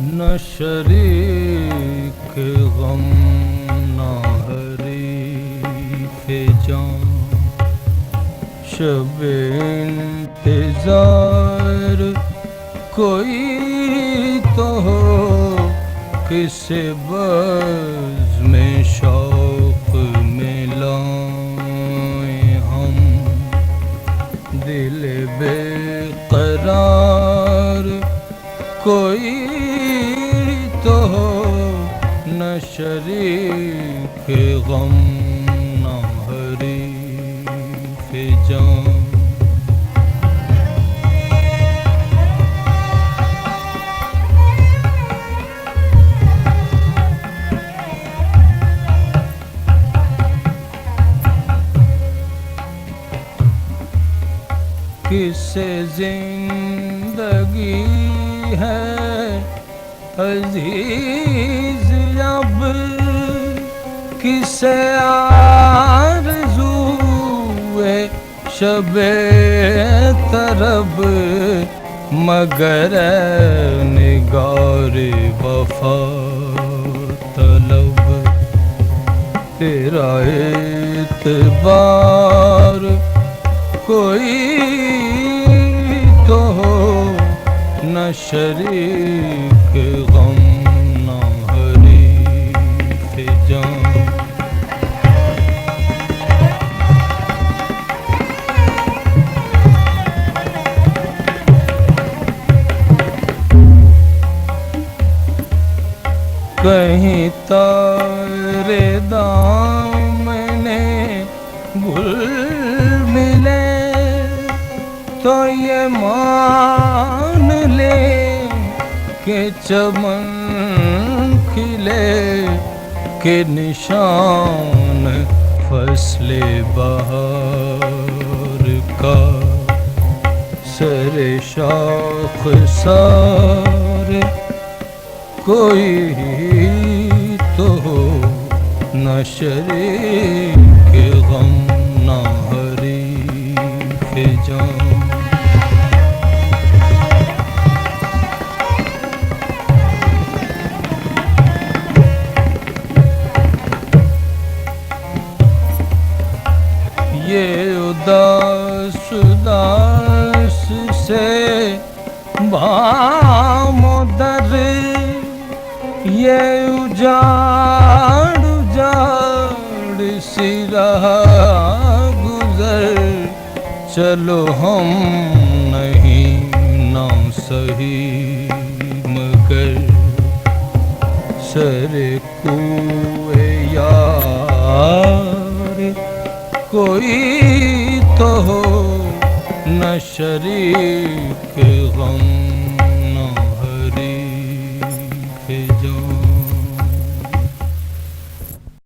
نہ شریک غم نہ حریف جان، شب انتظار کوئی تو ہو کس بزم شوق میں لائیں ہم، دل بے قرار کوئی تو ہو، نہ شریک غم نہ حریف جان۔ کس سے زندگی ہے عزیز اب، کس سے آرزوئے شب طرب، مگر نگار وفا طلب، تیرا اعتبار کوئی تو ہو، نہ شریک غم نہ حریف جان۔ کہیں تارے دامنے گل ملے تو یہ مان لے کہ چمن کھلے، کہ نشان فصل بہار کا سر شاخ سار کوئی تو ہو، نہ شریک غم نہ حریف جان۔ یہ اداس اداس سے بام و در، یہ اجاڑ اجاڑ سی رہا گزر، چلو ہم نہیں نہ صحیح مگر سر کوئے یار کوئی تو ہو، نہ شریک غم